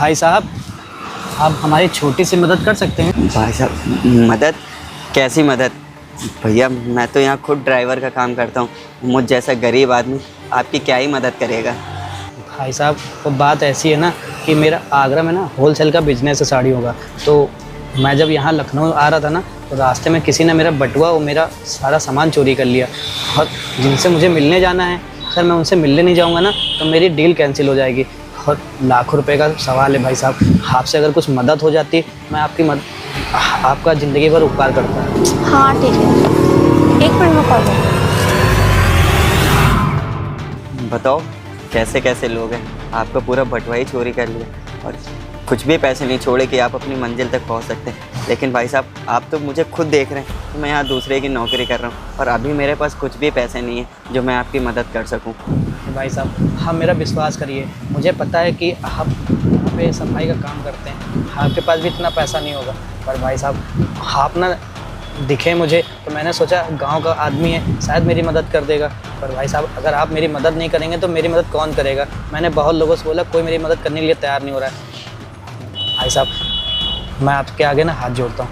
भाई साहब, आप हमारी छोटी सी मदद कर सकते हैं? भाई साहब मदद? कैसी मदद? भैया मैं तो यहाँ खुद ड्राइवर का काम करता हूँ। मुझ जैसा गरीब आदमी आपकी क्या ही मदद करेगा। भाई साहब, वो बात ऐसी है ना कि मेरा आगरा में ना होलसेल का बिजनेस है साड़ियों का। तो मैं जब यहाँ लखनऊ आ रहा था ना, तो रास्ते में किसी ने मेरा बटुआ और मेरा सारा सामान चोरी कर लिया। और जिनसे मुझे मिलने जाना है, सर मैं उनसे मिलने नहीं जाऊँगा ना तो मेरी डील कैंसिल हो जाएगी। और लाखों रुपए का सवाल है भाई साहब। आपसे अगर कुछ मदद हो जाती, मैं आपका ज़िंदगी भर उपकार करता। हाँ ठीक है, 1 मिनट में कॉल करूँ। बताओ कैसे कैसे लोग हैं, आपका पूरा बटुआ ही चोरी कर लिया और कुछ भी पैसे नहीं छोड़े कि आप अपनी मंजिल तक पहुंच सकते हैं। लेकिन भाई साहब आप तो मुझे खुद देख रहे हैं कि मैं यहाँ दूसरे की नौकरी कर रहा हूँ और अभी मेरे पास कुछ भी पैसे नहीं है जो मैं आपकी मदद कर सकूँ। भाई साहब, हाँ मेरा विश्वास करिए, मुझे पता है कि आप यहाँ पे सफाई का काम करते हैं, आपके पास भी इतना पैसा नहीं होगा। पर भाई साहब आप ना दिखे मुझे तो मैंने सोचा गांव का आदमी है, शायद मेरी मदद कर देगा। पर भाई साहब अगर आप मेरी मदद नहीं करेंगे तो मेरी मदद कौन करेगा? मैंने बहुत लोगों से बोला, कोई मेरी मदद करने के लिए तैयार नहीं हो रहा है। भाई साहब मैं आपके आगे ना हाथ जोड़ता हूँ।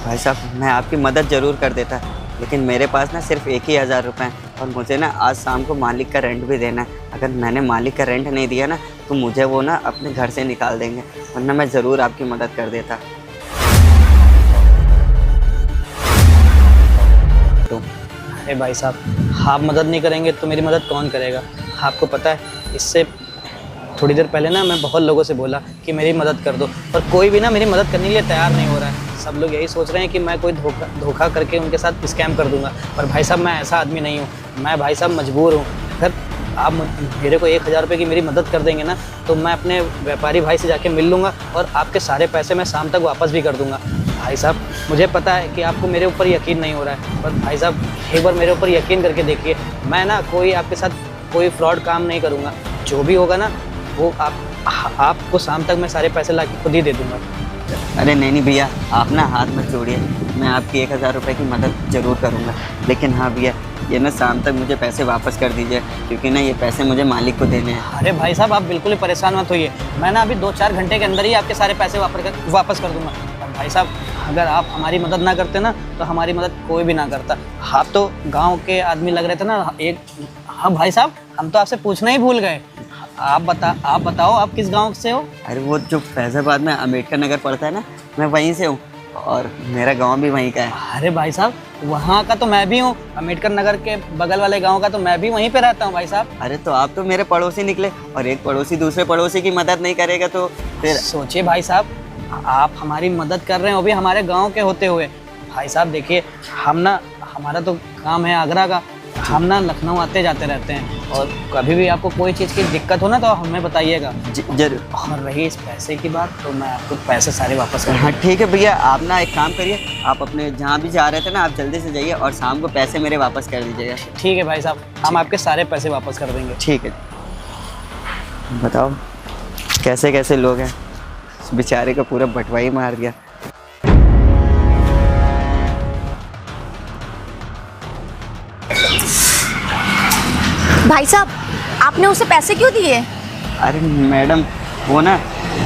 भाई साहब मैं आपकी मदद ज़रूर कर देता, लेकिन मेरे पास ना सिर्फ 1,000 रुपये हैं और मुझे ना आज शाम को मालिक का रेंट भी देना है। अगर मैंने मालिक का रेंट नहीं दिया ना तो मुझे वो ना अपने घर से निकाल देंगे, वरना मैं ज़रूर आपकी मदद कर देता। तो अरे भाई साहब, आप मदद नहीं करेंगे तो मेरी मदद कौन करेगा? आपको पता है, इससे थोड़ी देर पहले ना मैं बहुत लोगों से बोला कि मेरी मदद कर दो, पर कोई भी ना मेरी मदद करने के लिए तैयार नहीं हो रहा है। सब लोग यही सोच रहे हैं कि मैं कोई धोखा करके उनके साथ स्कैम कर दूंगा। पर भाई साहब मैं ऐसा आदमी नहीं हूँ, मैं भाई साहब मजबूर हूँ। अगर आप मेरे को 1,000 रुपये की मेरी मदद कर देंगे ना तो मैं अपने व्यापारी भाई से जाके मिल लूँगा और आपके सारे पैसे मैं शाम तक वापस भी कर दूँगा। भाई साहब मुझे पता है कि आपको मेरे ऊपर यकीन नहीं हो रहा है, पर भाई साहब एक बार मेरे ऊपर यकीन करके देखिए। मैं ना आपके साथ कोई फ्रॉड काम नहीं करूँगा। जो भी होगा ना वो आपको शाम तक मैं सारे पैसे ला के खुद ही दे दूँगा। अरे नहीं भैया, आप ना हाथ मत जोड़िए, मैं आपकी 1,000 रुपये की मदद ज़रूर करूँगा। लेकिन हाँ भैया, ये ना शाम तक मुझे पैसे वापस कर दीजिए, क्योंकि ना ये पैसे मुझे मालिक को देने हैं। अरे भाई साहब आप बिल्कुल ही परेशान मत होइए, मैं ना अभी 2-4 घंटे के अंदर ही आपके सारे पैसे वापस कर दूँगा। और भाई साहब अगर आप हमारी मदद ना करते ना तो हमारी मदद कोई भी ना करता। आप तो गाँव के आदमी लग रहे थे ना हाँ भाई साहब, हम तो आपसे पूछना ही भूल गए। आप बताओ आप किस गांव से हो? अरे वो जो फैज़ाबाद में अम्बेडकर नगर पड़ता है ना, मैं वहीं से हूँ और मेरा गांव भी वहीं का है। अरे भाई साहब वहाँ का तो मैं भी हूँ, अम्बेडकर नगर के बगल वाले गांव का तो मैं भी वहीं पे रहता हूँ भाई साहब। अरे तो आप तो मेरे पड़ोसी निकले, और एक पड़ोसी दूसरे पड़ोसी की मदद नहीं करेगा तो फिर? सोचिए भाई साहब, आप हमारी मदद कर रहे हैं वो भी हमारे गाँव के होते हुए। भाई साहब देखिए, हमारा तो काम है आगरा का, हम ना लखनऊ आते जाते रहते हैं, और कभी भी आपको कोई चीज़ की दिक्कत हो ना तो हमें बताइएगा। जरूर। और रही इस पैसे की बात, तो मैं आपको पैसे सारे वापस कर। हाँ ठीक है भैया, आप ना एक काम करिए, आप अपने जहाँ भी जा रहे थे ना आप जल्दी से जाइए और शाम को पैसे मेरे वापस कर दीजिएगा। ठीक है भाई साहब, हम आपके सारे पैसे वापस कर देंगे। ठीक है। बताओ कैसे कैसे लोग हैं, बेचारे का पूरा बटवा ही मार दिया। भाई साहब आपने उसे पैसे क्यों दिए? अरे मैडम वो ना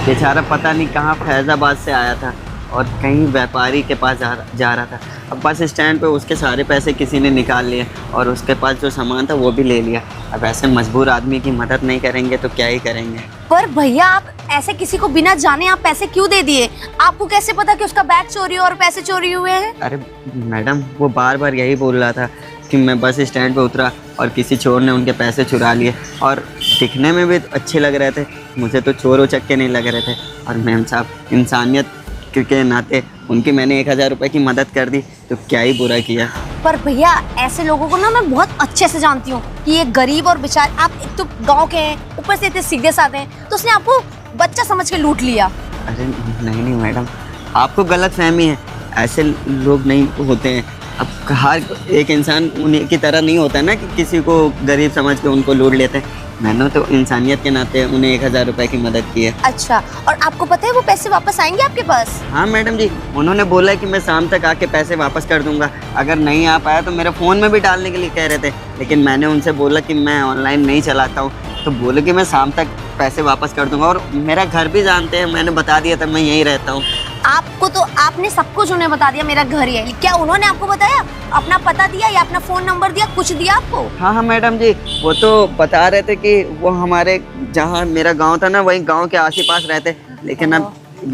बेचारा पता नहीं कहाँ फैज़ाबाद से आया था और कहीं व्यापारी के पास जा रहा था। अब बस स्टैंड पे उसके सारे पैसे किसी ने निकाल लिए और उसके पास जो सामान था वो भी ले लिया। अब ऐसे मजबूर आदमी की मदद नहीं करेंगे तो क्या ही करेंगे। पर भैया आप ऐसे किसी को बिना जाने आप पैसे क्यों दे दिए? आपको कैसे पता कि उसका बैग चोरी और पैसे चोरी हुए हैं? अरे मैडम वो बार बार यही बोल रहा था कि मैं बस स्टैंड पे उतरा और किसी चोर ने उनके पैसे चुरा लिए, और दिखने में भी अच्छे लग रहे थे, मुझे तो चोर उचक्के नहीं लग रहे थे। और मैम साहब इंसानियत के नाते उनकी मैंने 1,000 रुपये की मदद कर दी, तो क्या ही बुरा किया। पर भैया ऐसे लोगों को ना मैं बहुत अच्छे से जानती हूँ कि ये गरीब और बेचारे, आप एक तो गाँव के हैं, ऊपर से इतने सीधे साधे हैं, तो उसने आपको बच्चा समझ के लूट लिया। अरे नहीं मैडम, आपको गलत फहमी है, ऐसे लोग नहीं होते हैं। अब हर एक इंसान उन्हीं की तरह नहीं होता है ना कि किसी को गरीब समझ के उनको लूट लेते हैं। मैंने तो इंसानियत के नाते उन्हें 1,000 रुपये की मदद की है। अच्छा, और आपको पता है वो पैसे वापस आएंगे आपके पास? हाँ मैडम जी, उन्होंने बोला है कि मैं शाम तक आके पैसे वापस कर दूंगा। अगर नहीं आ पाया तो मेरे फ़ोन में भी डालने के लिए कह रहे थे, लेकिन मैंने उनसे बोला कि मैं ऑनलाइन नहीं चलाता हूँ, तो बोले कि मैं शाम तक पैसे वापस कर दूंगा। और मेरा घर भी जानते हैं, मैंने बता दिया था मैं यहीं रहता हूँ। आपको तो आपने सब कुछ उन्हें बता दिया मेरा घर ही है, क्या उन्होंने आपको बताया? अपना पता दिया या अपना फोन नंबर दिया, कुछ दिया आपको? हाँ मैडम जी, वो तो बता रहे थे कि वो हमारे जहाँ मेरा गांव था ना, वही गांव के आस पास रहते, लेकिन अब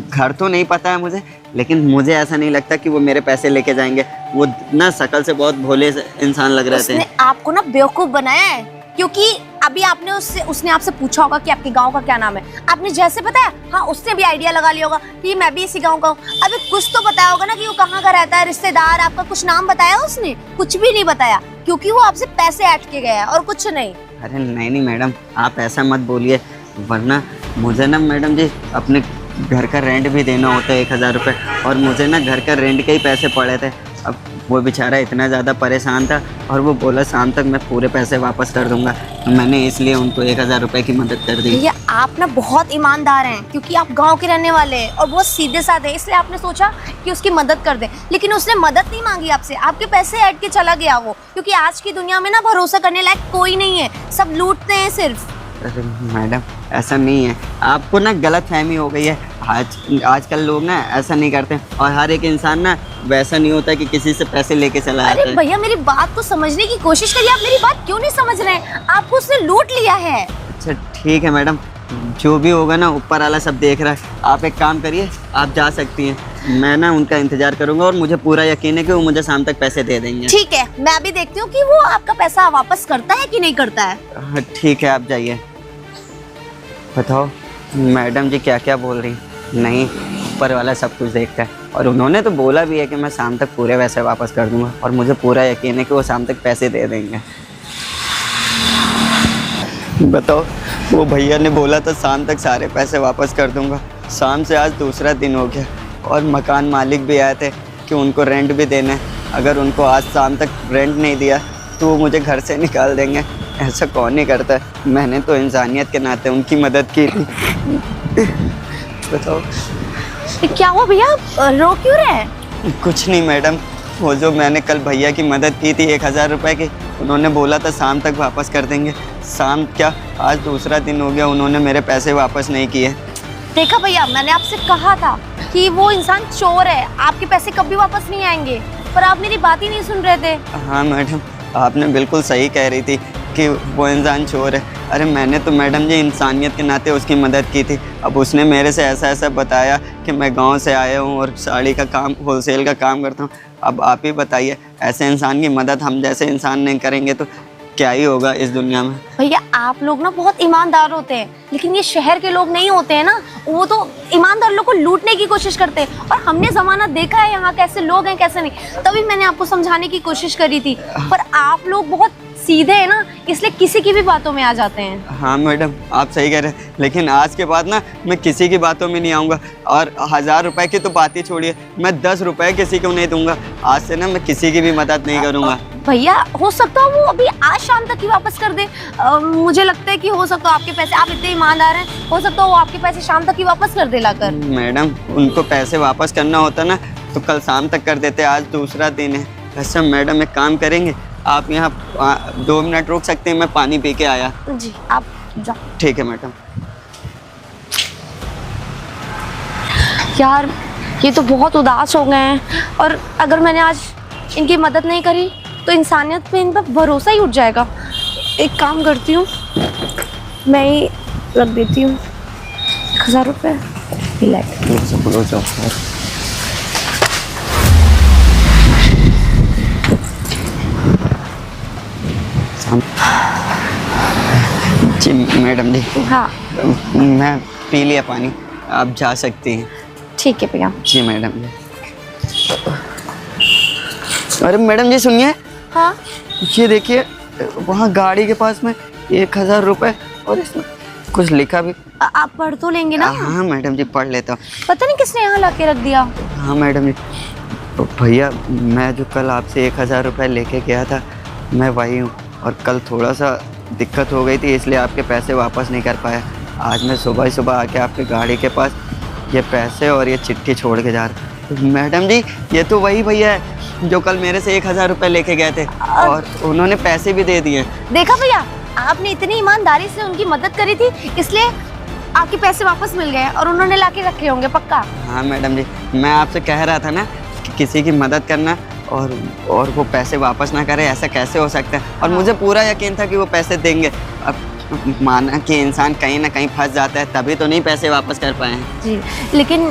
घर तो नहीं पता है मुझे। लेकिन मुझे ऐसा नहीं लगता कि वो मेरे पैसे लेके जाएंगे। वो ना शक्ल से बहुत भोले इंसान लग रहे थे। उसने आपको ना बेवकूफ बनाया है, क्योंकि अभी आपने उसने आपसे पूछा होगा कि आपके गांव का क्या नाम है, आपने जैसे बताया, हाँ उसने भी आइडिया लगा लिया होगा कि मैं भी इसी गांव का हूँ। अभी कुछ तो बताया होगा ना कि वो कहाँ का रहता है, रिश्तेदार, आपका कुछ नाम बताया उसने? कुछ भी नहीं बताया, क्योंकि वो आपसे पैसे ऐंठ के गया है और कुछ नहीं। अरे नहीं नहीं मैडम, आप ऐसा मत बोलिए, वरना मुझे ना मैडम जी अपने घर का रेंट भी देना होता है 1000 रुपये, और मुझे ना घर का रेंट के ही पैसे पड़े थे। अब वो बेचारा इतना ज़्यादा परेशान था और वो बोला शाम तक मैं पूरे पैसे वापस कर दूंगा, तो मैंने इसलिए उनको 1000 रुपये की मदद कर दी। भैया आप ना बहुत ईमानदार हैं, क्योंकि आप गांव के रहने वाले हैं और बहुत सीधे साधे हैं, इसलिए आपने सोचा कि उसकी मदद कर दें। लेकिन उसने मदद नहीं मांगी आपसे, आपके पैसे ऐड के चला गया वो, क्योंकि आज की दुनिया में ना भरोसा करने लायक कोई नहीं है, सब लूटते हैं सिर्फ। अरे मैडम ऐसा नहीं है, आपको ना गलत फहमी हो गई है। आजकल लोग ना ऐसा नहीं करते, और हर एक इंसान ना वैसा नहीं होता कि किसी से पैसे लेके चला जाता अरे है। भैया मेरी बात को समझने की कोशिश करिए, आप मेरी बात क्यों नहीं समझ रहे हैं? आपको उसने लूट लिया है। अच्छा ठीक है मैडम, जो भी होगा ना ऊपर वाला सब देख रहा है। आप एक काम करिए, आप जा सकती हैं, मैं ना उनका इंतजार करूंगा और मुझे पूरा यकीन है कि वो मुझे शाम तक पैसे दे देंगे। ठीक है, मैं भी देखती हूँ कि वो आपका पैसा वापस करता है कि नहीं करता है। हाँ ठीक है, आप जाइए। बताओ मैडम जी क्या क्या बोल रही? नहीं, ऊपर वाला सब कुछ देखता है, और उन्होंने तो बोला भी है कि मैं शाम तक पूरे पैसे वापस कर दूंगा, और मुझे पूरा यकीन है कि वो शाम तक पैसे दे देंगे। बताओ, वो भैया ने बोला था शाम तक सारे पैसे वापस कर दूंगा। शाम से आज दूसरा दिन हो गया, और मकान मालिक भी आए थे कि उनको रेंट भी देना है। अगर उनको आज शाम तक रेंट नहीं दिया तो वो मुझे घर से निकाल देंगे। ऐसा कौन नहीं करता है? मैंने तो इंसानियत के नाते उनकी मदद की थी। बताओ क्या हुआ भैया, रो क्यों रहे हैं? कुछ नहीं मैडम, वो जो मैंने कल भैया की मदद की थी 1000 रुपये की, उन्होंने बोला था शाम तक वापस कर देंगे। शाम क्या, आज दूसरा दिन हो गया, उन्होंने मेरे पैसे वापस नहीं किए। देखा भैया, मैंने आपसे कहा था कि वो इंसान चोर है, आपके पैसे कभी वापस नहीं आएंगे, पर आप मेरी बात ही नहीं सुन रहे थे। हाँ मैडम, आपने बिल्कुल सही कह रही थी कि वो इंसान चोर है। अरे मैंने तो मैडम जी इंसानियत के नाते उसकी मदद की थी। अब उसने मेरे से ऐसा ऐसा बताया कि मैं गांव से आया हूँ और साड़ी का काम, होलसेल का काम करता हूँ। अब आप ही बताइए, ऐसे इंसान की मदद हम जैसे इंसान नहीं करेंगे तो क्या ही होगा इस दुनिया में। भैया आप लोग ना बहुत ईमानदार होते हैं, लेकिन ये शहर के लोग नहीं होते हैं ना, वो तो ईमानदार लोग को लूटने की कोशिश करते हैं। और हमने जमाना देखा है यहाँ कैसे लोग हैं कैसे नहीं, तभी मैंने आपको समझाने की कोशिश करी थी, पर आप लोग बहुत सीधे हैं ना, इसलिए किसी की भी बातों में आ जाते हैं। हाँ मैडम, आप सही कह रहे हैं, लेकिन आज के बाद ना मैं किसी की बातों में नहीं आऊँगा। और 1000 रुपये की तो बात ही छोड़िए, मैं 10 रुपये किसी को नहीं दूंगा। आज से ना मैं किसी की भी मदद नहीं करूँगा। भैया हो सकता है वो अभी आज शाम तक ही वापस कर दे। मुझे लगता है कि हो सकता है आपके पैसे, आप इतने ईमानदार हैं, हो सकता है वो आपके पैसे शाम तक ही वापस कर दे लाकर। मैडम उनको पैसे वापस करना होता ना तो कल शाम तक कर देते, आज दूसरा दिन है। अच्छा मैडम एक काम करेंगे, आप यहाँ 2 मिनट रुक सकते हैं, मैं पानी पी के आया। जी आप जाओ। ठीक है मैडम। यार ये तो बहुत उदास हो गए हैं, और अगर मैंने आज इनकी मदद नहीं करी तो इंसानियत पे इन पर भरोसा ही उठ जाएगा। एक काम करती हूँ, मैं ही रख देती हूँ 1000 रुपये। जी मैडम जी, हाँ मैं पी लिया पानी, आप जा सकती हैं। ठीक है भैया। जी मैडम जी। अरे मैडम जी सुनिए, हाँ ये देखिए वहाँ गाड़ी के पास में 1000 रुपये, और इसमें कुछ लिखा भी। आप पढ़ तो लेंगे ना? हाँ मैडम जी पढ़ लेता हूँ। पता नहीं किसने यहाँ ला के रख दिया। हाँ मैडम जी, तो भैया मैं जो कल आपसे 1000 रुपये लेके गया था, मैं वही हूँ, और कल थोड़ा सा दिक्कत हो गई थी इसलिए आपके पैसे वापस नहीं कर पाया। आज मैं सुबह ही सुबह आके आपकी गाड़ी के पास ये पैसे और ये चिट्ठी छोड़ के जा रहा हूँ। मैडम जी ये तो वही भैया है जो कल मेरे से 1000 रुपये लेके गए थे, और उन्होंने पैसे भी दे दिए। देखा भैया, आपने इतनी ईमानदारी से उनकी मदद करी थी, इसलिए आपके पैसे वापस मिल गए और उन्होंने लाके रखे होंगे पक्का। हाँ मैडम जी, मैं आपसे कह रहा था ना कि किसी की मदद करना और वो पैसे वापस ना करे, ऐसा कैसे हो सकता है। और मुझे पूरा यकीन था कि वो पैसे देंगे। अब माना कि इंसान कहीं ना कहीं फंस जाता है, तभी तो नहीं पैसे वापस कर पाए हैं। जी, लेकिन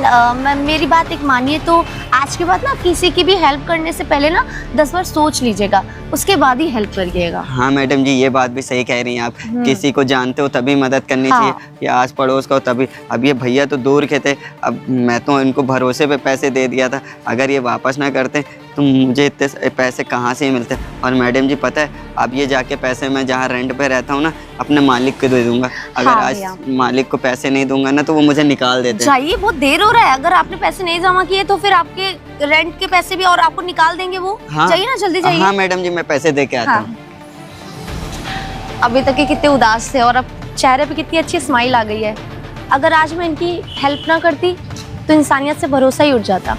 मेरी बात एक मानिए तो आज के बाद ना किसी की भी हेल्प करने से पहले ना 10 बार सोच लीजिएगा, उसके बाद ही हेल्प करिएगा। हाँ मैडम जी, ये बात भी सही कह रही हैं आप। किसी को जानते हो तभी मदद करनी हाँ। चाहिए, या आस पड़ोस का हो तभी। अब ये भैया तो दूर के थे, अब मैं तो इनको भरोसे पे पैसे दे दिया था। अगर ये वापस ना करते तो मुझे इतने पैसे कहाँ से ही मिलते। और मैडम जी पता है, अब ये जाके पैसे मैं जहाँ रेंट पे रहता हूँ ना, अपने मालिक को दे दूंगा। अगर हाँ आज भैया। मालिक को पैसे नहीं दूंगा ना तो वो मुझे निकाल देते हैं। जाइए, बहुत देर हो रहा है। अगर आपने पैसे नहीं जमा किए तो फिर आपके रेंट के पैसे भी और आपको निकाल देंगे वो। हाँ। जाइए ना, जल्दी जाइए। हाँ मैडम जी, मैं पैसे दे के आता हाँ। हूँ। अभी तक ये कितने उदास थे और अब चेहरे पे कितनी अच्छी स्माइल आ गई है। अगर आज मैं इनकी हेल्प ना करती तो इंसानियत से भरोसा ही उठ जाता।